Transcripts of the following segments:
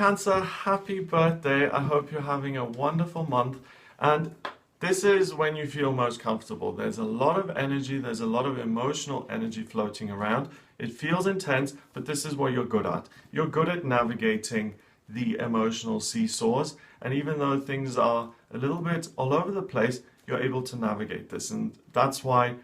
Cancer, happy birthday. I hope you're having a wonderful month. And this is when you feel most comfortable. There's a lot of energy, there's a lot of emotional energy floating around. It feels intense, but this is what you're good at. You're good at navigating the emotional seesaws. And even though things are a little bit all over the place, you're able to navigate this. And that's why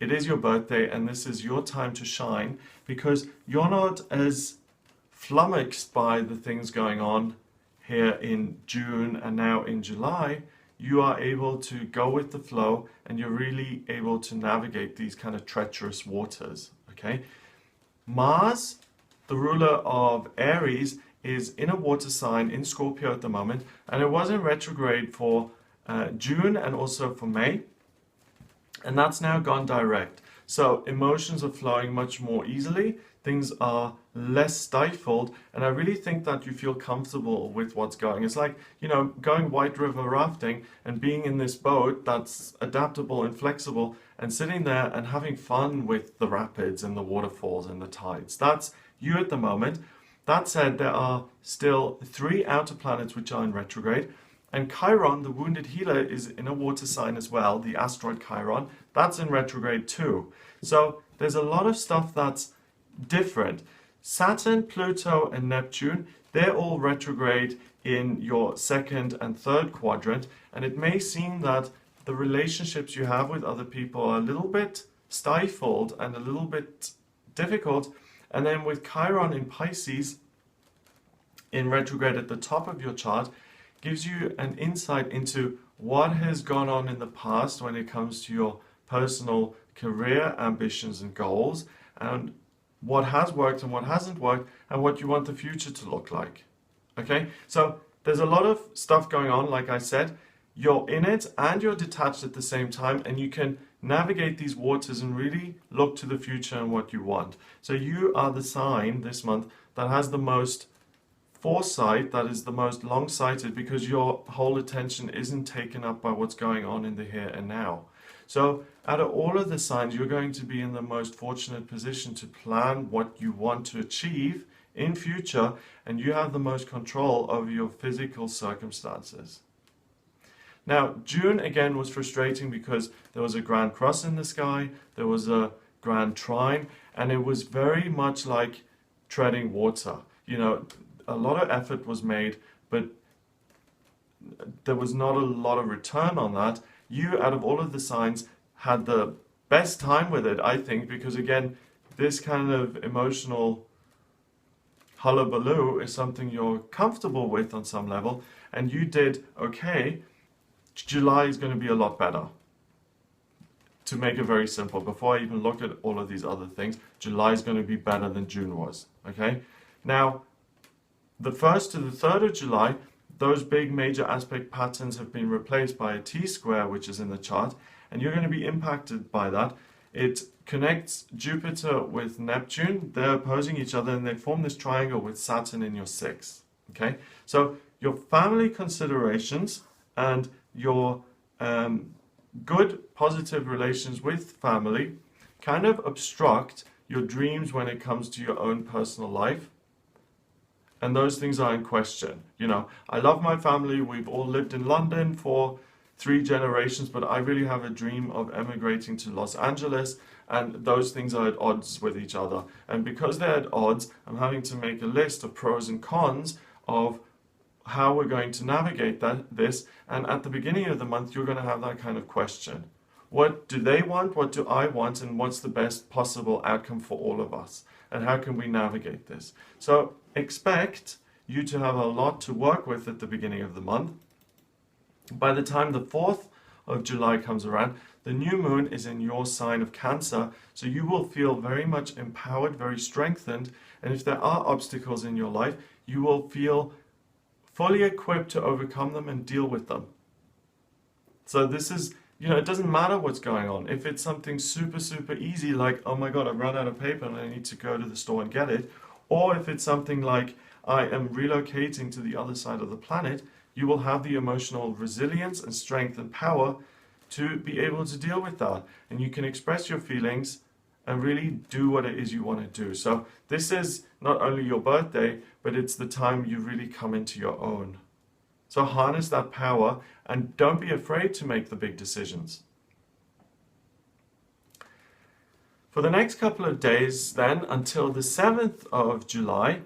it is your birthday and this is your time to shine, because you're not as flummoxed by the things going on here in June and now in July. You are able to go with the flow and you're really able to navigate these kind of treacherous waters, okay? Mars, the ruler of Aries, is in a water sign in Scorpio at the moment, and it was in retrograde for June and also for May, and that's now gone direct. So emotions are flowing much more easily, things are less stifled, and I really think that you feel comfortable with what's going. It's like, you know, going white river rafting and being in this boat that's adaptable and flexible and sitting there and having fun with the rapids and the waterfalls and the tides. That's you at the moment. That said, there are still 3 outer planets which are in retrograde, and Chiron, the wounded healer, is in a water sign as well, the asteroid Chiron. That's in retrograde too. So there's a lot of stuff that's different. Saturn, Pluto, and Neptune, they're all retrograde in your 2nd and 3rd quadrant, and it may seem that the relationships you have with other people are a little bit stifled and a little bit difficult. And then with Chiron in Pisces, in retrograde at the top of your chart, gives you an insight into what has gone on in the past when it comes to your personal career ambitions and goals, and what has worked and what hasn't worked, and what you want the future to look like. Okay, so there's a lot of stuff going on. Like I said, you're in it and you're detached at the same time, and you can navigate these waters and really look to the future and what you want. So you are the sign this month that has the most foresight, that is the most long-sighted, because your whole attention isn't taken up by what's going on in the here and now. So out of all of the signs, you're going to be in the most fortunate position to plan what you want to achieve in future, and you have the most control over your physical circumstances. Now, June again was frustrating because there was a grand cross in the sky, there was a grand trine, and it was very much like treading water. You know, a lot of effort was made, but there was not a lot of return on that. You, out of all of the signs, had the best time with it, I think, because again, this kind of emotional hullabaloo is something you're comfortable with on some level, and you did okay. July is going to be a lot better. To make it very simple, before I even look at all of these other things, July is going to be better than June was, okay? Now, the 1st to the 3rd of July, those big major aspect patterns have been replaced by a T-square, which is in the chart, and you're going to be impacted by that. It connects Jupiter with Neptune. They're opposing each other, and they form this triangle with Saturn in your 6th, okay? So your family considerations and your good, positive relations with family kind of obstruct your dreams when it comes to your own personal life. And those things are in question. You know, I love my family. We've all lived in London for 3 generations, but I really have a dream of emigrating to Los Angeles, and those things are at odds with each other. And because they're at odds, I'm having to make a list of pros and cons of how we're going to navigate this. And at the beginning of the month, you're going to have that kind of question. What do they want? What do I want? And what's the best possible outcome for all of us? And how can we navigate this? So expect you to have a lot to work with at the beginning of the month. By the time the 4th of July comes around, the new moon is in your sign of Cancer, so you will feel very much empowered, very strengthened, and if there are obstacles in your life, you will feel fully equipped to overcome them and deal with them. So this is, you know, it doesn't matter what's going on. If it's something super, super easy, like, oh my God, I've run out of paper and I need to go to the store and get it, or if it's something like, I am relocating to the other side of the planet, you will have the emotional resilience and strength and power to be able to deal with that. And you can express your feelings and really do what it is you want to do. So this is not only your birthday, but it's the time you really come into your own. So harness that power and don't be afraid to make the big decisions. For the next couple of days then, until the 7th of July,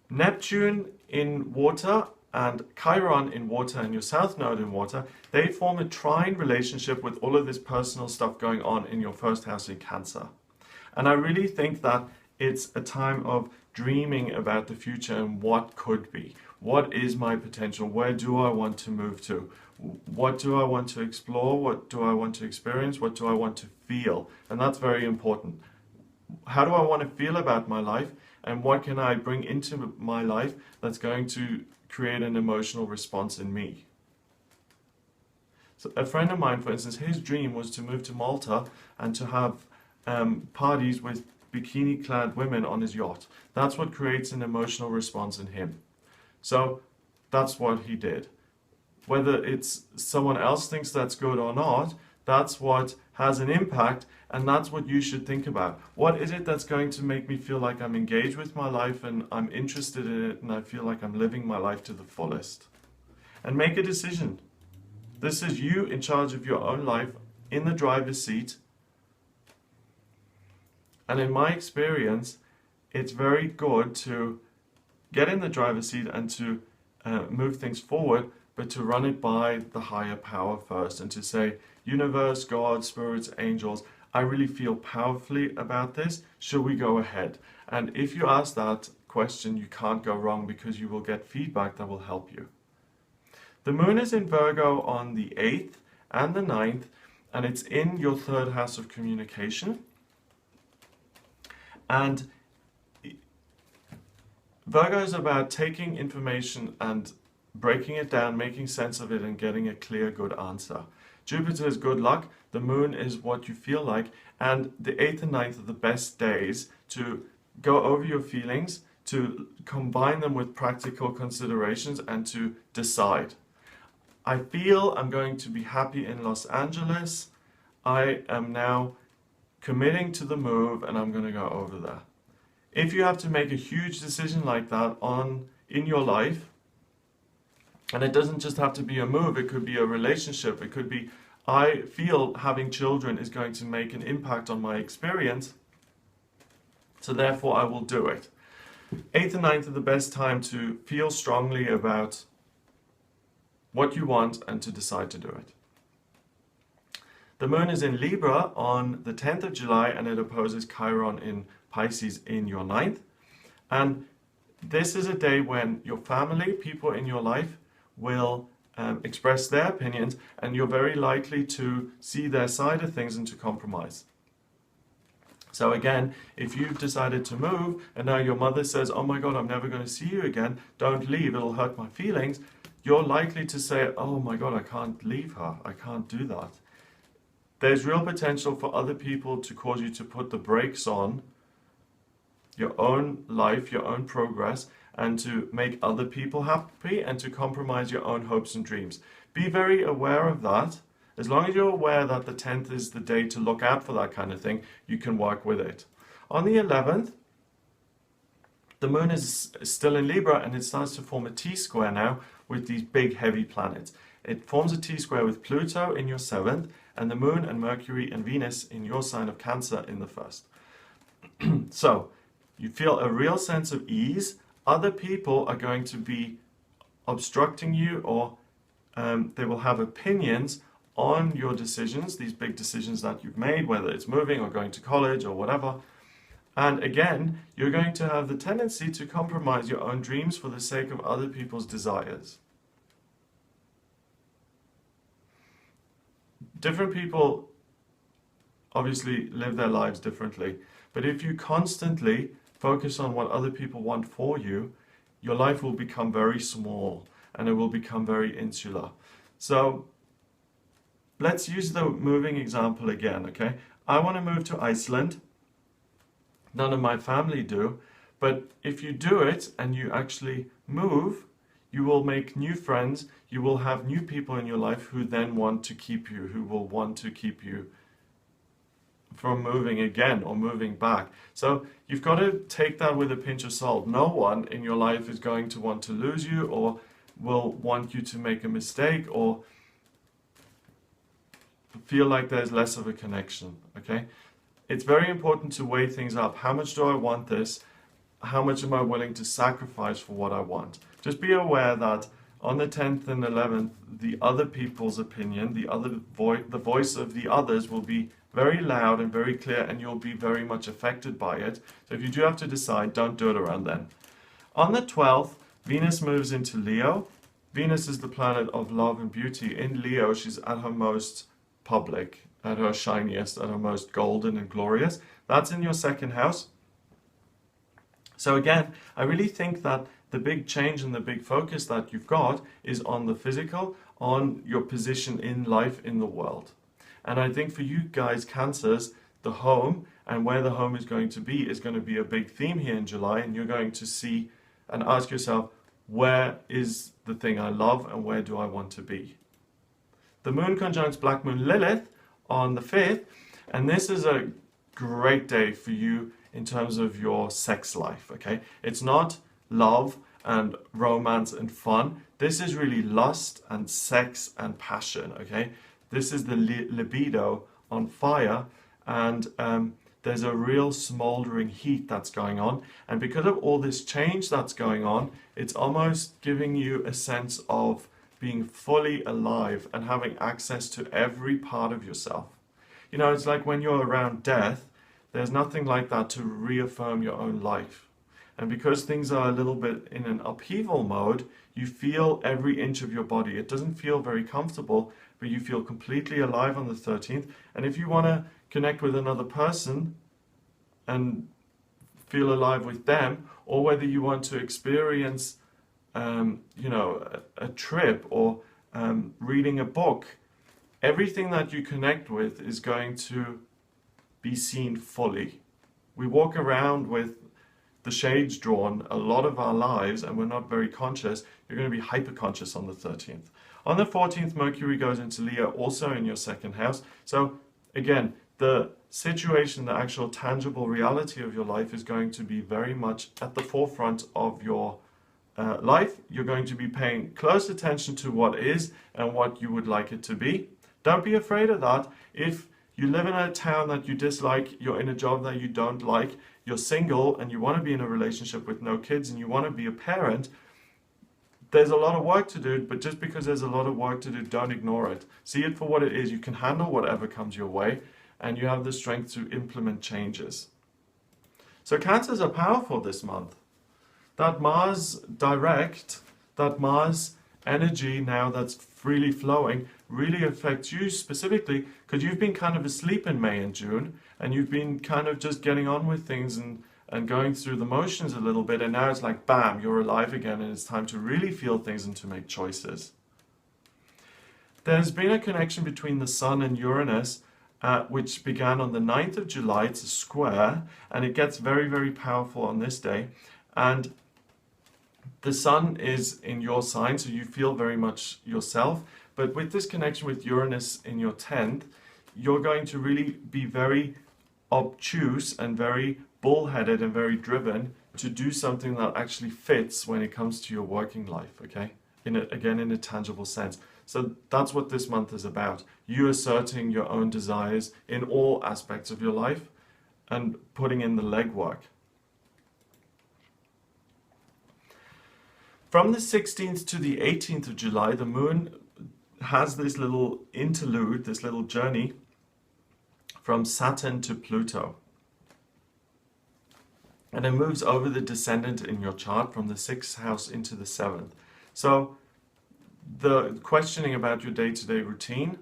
Neptune in water and Chiron in water and your South Node in water, they form a trine relationship with all of this personal stuff going on in your first house in Cancer. And I really think that it's a time of dreaming about the future and what could be. What is my potential? Where do I want to move to? What do I want to explore? What do I want to experience? What do I want to feel? And that's very important. How do I want to feel about my life? And what can I bring into my life that's going to create an emotional response in me? So a friend of mine, for instance, his dream was to move to Malta and to have parties with bikini-clad women on his yacht. That's what creates an emotional response in him. So that's what he did. Whether it's someone else thinks that's good or not, that's what has an impact, and that's what you should think about. What is it that's going to make me feel like I'm engaged with my life and I'm interested in it and I feel like I'm living my life to the fullest? And make a decision. This is you in charge of your own life, in the driver's seat. And in my experience, it's very good to get in the driver's seat and to move things forward, but to run it by the higher power first and to say, universe, God, spirits, angels, I really feel powerfully about this. Should we go ahead? And if you ask that question, you can't go wrong because you will get feedback that will help you. The moon is in Virgo on the 8th and the 9th, and it's in your third house of communication. And Virgo is about taking information and breaking it down, making sense of it, and getting a clear, good answer. Jupiter is good luck, the moon is what you feel like, and the 8th and 9th are the best days to go over your feelings, to combine them with practical considerations, and to decide. I feel I'm going to be happy in Los Angeles. I am now committing to the move, and I'm going to go over there. If you have to make a huge decision like that in your life, and it doesn't just have to be a move, it could be a relationship, it could be, I feel having children is going to make an impact on my experience, so therefore I will do it. 8th and 9th are the best time to feel strongly about what you want and to decide to do it. The moon is in Libra on the 10th of July and it opposes Chiron in Pisces in your 9th. And this is a day when your family, people in your life, will express their opinions, and you're very likely to see their side of things and to compromise. So again, if you've decided to move and now your mother says, oh my God, I'm never going to see you again, don't leave, it'll hurt my feelings, you're likely to say, oh my God, I can't leave her, I can't do that. There's real potential for other people to cause you to put the brakes on your own life, your own progress, and to make other people happy and to compromise your own hopes and dreams. Be very aware of that. As long as you're aware that the 10th is the day to look out for that kind of thing, you can work with it. On the 11th, the moon is still in Libra and it starts to form a T-square now with these big heavy planets. It forms a T-square with Pluto in your 7th and the moon and Mercury and Venus in your sign of Cancer in the 1st. So, you feel a real sense of ease. Other people are going to be obstructing you, or they will have opinions on your decisions, these big decisions that you've made, whether it's moving or going to college or whatever. And again, you're going to have the tendency to compromise your own dreams for the sake of other people's desires. Different people obviously live their lives differently, but if you constantly focus on what other people want for you, your life will become very small and it will become very insular. So let's use the moving example again, okay? I want to move to Iceland. None of my family do, but if you do it and you actually move, you will make new friends, you will have new people in your life who then want to keep you, who will want to keep you from moving again or moving back. So you've got to take that with a pinch of salt. No one in your life is going to want to lose you or will want you to make a mistake or feel like there's less of a connection, okay? It's very important to weigh things up. How much do I want this? How much am I willing to sacrifice for what I want? Just be aware that on the 10th and 11th, the other people's opinion, the voice of the others will be very loud and very clear, and you'll be very much affected by it. So if you do have to decide, don't do it around then. On the 12th, Venus moves into Leo. Venus is the planet of love and beauty. In Leo, she's at her most public, at her shiniest, at her most golden and glorious. That's in your second house. So again, I really think that the big change and the big focus that you've got is on the physical, on your position in life, in the world. And I think for you guys, Cancers, the home and where the home is going to be a big theme here in July. And you're going to see and ask yourself, where is the thing I love and where do I want to be? The moon conjuncts Black Moon Lilith on the 5th. And this is a great day for you in terms of your sex life, okay? It's not love and romance and fun. This is really lust and sex and passion, okay? This is the libido on fire, and there's a real smoldering heat that's going on. And because of all this change that's going on, it's almost giving you a sense of being fully alive and having access to every part of yourself. You know, it's like when you're around death, there's nothing like that to reaffirm your own life. And because things are a little bit in an upheaval mode, you feel every inch of your body. It doesn't feel very comfortable, but you feel completely alive on the 13th. And if you want to connect with another person and feel alive with them, or whether you want to experience, a trip or reading a book, everything that you connect with is going to be seen fully. We walk around with the shades drawn a lot of our lives and we're not very conscious. You're going to be hyper conscious on the 13th. On the 14th, Mercury goes into Leo, also in your second house. So again, the situation, the actual tangible reality of your life is going to be very much at the forefront of your life. You're going to be paying close attention to what is and what you would like it to be. Don't be afraid of that. If you live in a town that you dislike, you're in a job that you don't like, you're single and you want to be in a relationship with no kids and you want to be a parent, there's a lot of work to do, but just because there's a lot of work to do, don't ignore it. See it for what it is. You can handle whatever comes your way and you have the strength to implement changes. So Cancers are powerful this month. That Mars direct, that Mars energy now that's freely flowing really affects you specifically because you've been kind of asleep in May and June and you've been kind of just getting on with things and going through the motions a little bit, and now it's like bam, you're alive again and it's time to really feel things and to make choices. There's been a connection between the Sun and Uranus which began on the 9th of July. It's a square and it gets very, very powerful on this day, and the Sun is in your sign, so you feel very much yourself. But with this connection with Uranus in your 10th, you're going to really be very obtuse and very bullheaded and very driven to do something that actually fits when it comes to your working life, okay? Again, in a tangible sense. So that's what this month is about. You asserting your own desires in all aspects of your life and putting in the legwork. From the 16th to the 18th of July, the moon has this little interlude, this little journey from Saturn to Pluto. And it moves over the descendant in your chart from the 6th house into the 7th. So the questioning about your day-to-day routine,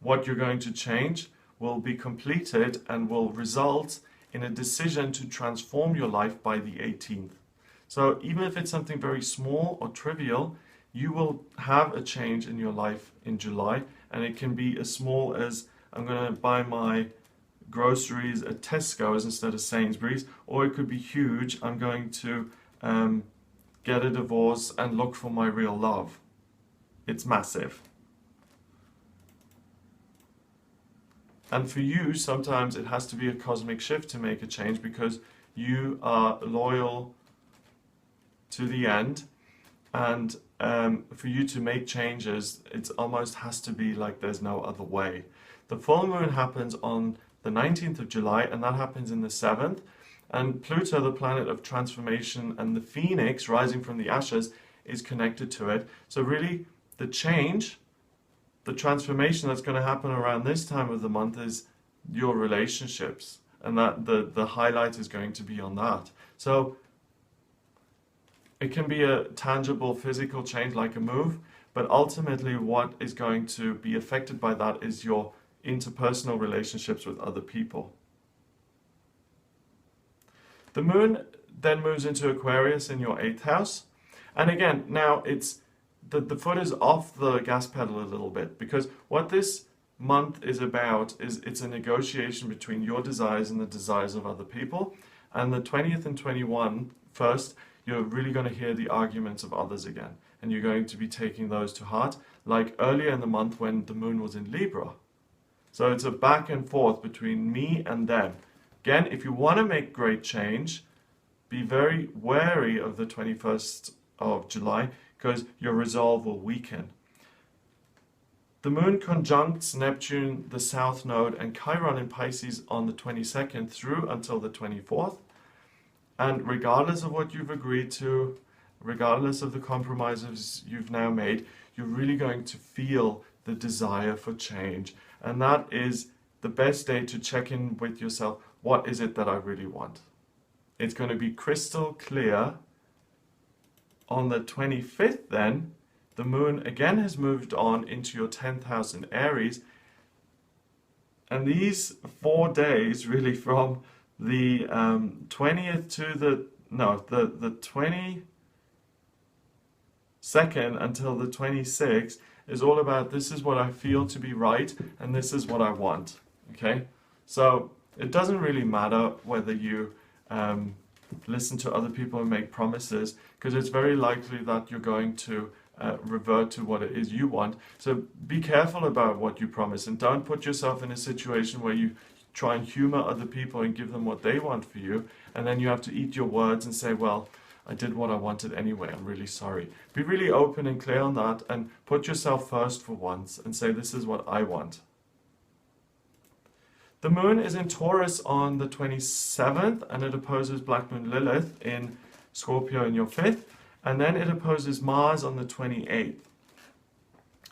what you're going to change, will be completed and will result in a decision to transform your life by the 18th. So even if it's something very small or trivial, you will have a change in your life in July, and it can be as small as I'm going to buy my groceries at Tesco's instead of Sainsbury's, or it could be huge. I'm going to get a divorce and look for my real love. It's massive. And for you, sometimes it has to be a cosmic shift to make a change because you are loyal to the end. And for you to make changes, it almost has to be like there's no other way. The full moon happens on the 19th of July, and that happens in the 7th. And Pluto, the planet of transformation, and the phoenix rising from the ashes is connected to it. So really, the change, the transformation that's going to happen around this time of the month is your relationships. And that the highlight is going to be on that. So it can be a tangible physical change like a move, but ultimately what is going to be affected by that is your interpersonal relationships with other people. The moon then moves into Aquarius in your 8th house. And again, now it's the foot is off the gas pedal a little bit, because what this month is about is it's a negotiation between your desires and the desires of other people. And the 20th and 21st, you're really going to hear the arguments of others again. And you're going to be taking those to heart, like earlier in the month when the moon was in Libra. So it's a back and forth between me and them. Again, if you want to make great change, be very wary of the 21st of July, because your resolve will weaken. The moon conjuncts Neptune, the south node, and Chiron in Pisces on the 22nd through until the 24th. And regardless of what you've agreed to, regardless of the compromises you've now made, you're really going to feel the desire for change. And that is the best day to check in with yourself. What is it that I really want? It's going to be crystal clear. On the 25th then, the moon again has moved on into your 10th house in Aries. And these 4 days, really from the 20th to the 22nd until the 26th, is all about this is what I feel to be right and this is what I want. Okay? So it doesn't really matter whether you listen to other people and make promises, because it's very likely that you're going to revert to what it is you want. So be careful about what you promise, and don't put yourself in a situation where you try and humor other people and give them what they want for you, and then you have to eat your words and say, well, I did what I wanted anyway, I'm really sorry. Be really open and clear on that, and put yourself first for once and say, this is what I want. The moon is in Taurus on the 27th, and it opposes Black Moon Lilith in Scorpio in your 5th, and then it opposes Mars on the 28th.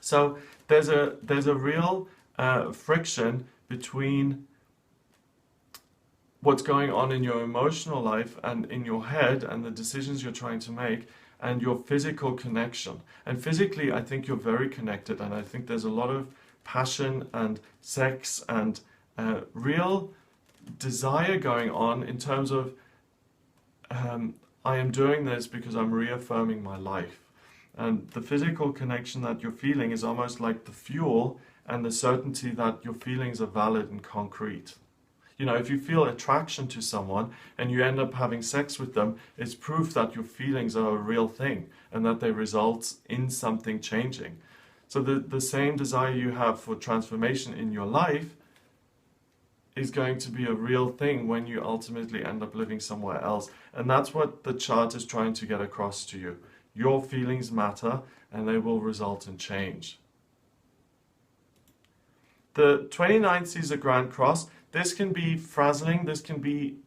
So there's a real friction between what's going on in your emotional life and in your head and the decisions you're trying to make and your physical connection. And physically, I think you're very connected, and I think there's a lot of passion and sex and real desire going on in terms of I am doing this because I'm reaffirming my life. And the physical connection that you're feeling is almost like the fuel and the certainty that your feelings are valid and concrete. You know, if you feel attraction to someone and you end up having sex with them, it's proof that your feelings are a real thing and that they result in something changing. So the same desire you have for transformation in your life is going to be a real thing when you ultimately end up living somewhere else. And that's what the chart is trying to get across to you. Your feelings matter, and they will result in change. The 29th sees a Grand Cross. This can be frazzling, this can be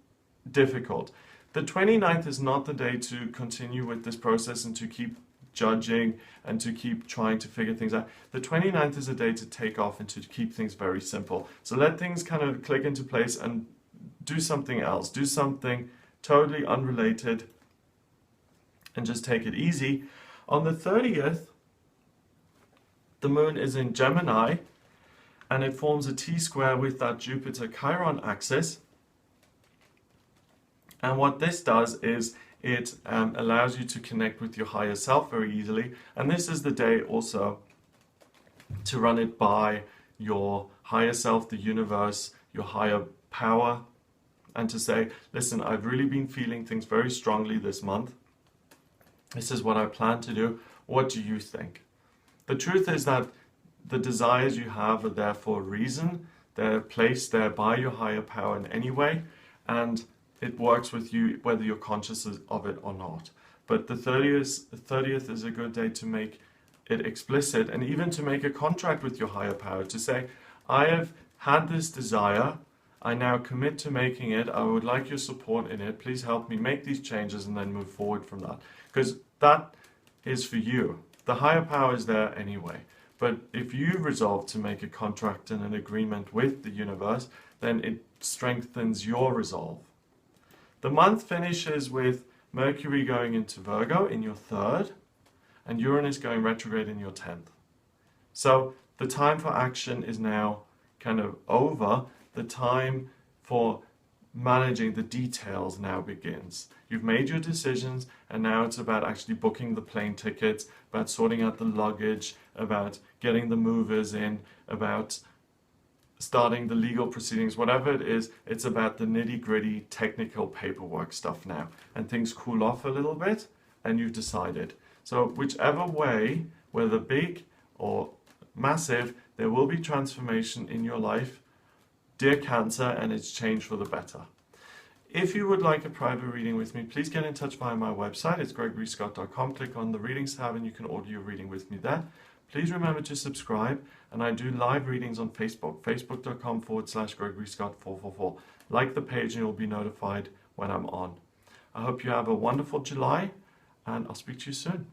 difficult. The 29th is not the day to continue with this process and to keep judging and to keep trying to figure things out. The 29th is a day to take off and to keep things very simple. So let things kind of click into place and do something else. Do something totally unrelated and just take it easy. On the 30th, the moon is in Gemini, and it forms a T-square with that Jupiter-Chiron axis. And what this does is it allows you to connect with your higher self very easily. And this is the day also to run it by your higher self, the universe, your higher power, and to say, listen, I've really been feeling things very strongly this month. This is what I plan to do. What do you think? The truth is that the desires you have are there for a reason. They're placed there by your higher power in any way, and it works with you whether you're conscious of it or not. But the 30th is a good day to make it explicit, and even to make a contract with your higher power, to say, I have had this desire, I now commit to making it, I would like your support in it, please help me make these changes, and then move forward from that. Because that is for you. The higher power is there anyway. But if you resolve to make a contract and an agreement with the universe, then it strengthens your resolve. The month finishes with Mercury going into Virgo in your 3rd, and Uranus going retrograde in your 10th. So the time for action is now kind of over. The time for managing the details now begins. You've made your decisions, and now it's about actually booking the plane tickets, about sorting out the luggage, about getting the movers in, about starting the legal proceedings, whatever it is. It's about the nitty-gritty technical paperwork stuff now, and things cool off a little bit, and you've decided. So whichever way, whether big or massive, there will be transformation in your life, dear Cancer, and it's changed for the better. If you would like a private reading with me, please get in touch via my website. It's gregoryscott.com. Click on the Readings tab and you can order your reading with me there. Please remember to subscribe, and I do live readings on Facebook, facebook.com/GregoryScott444. Like the page and you'll be notified when I'm on. I hope you have a wonderful July, and I'll speak to you soon.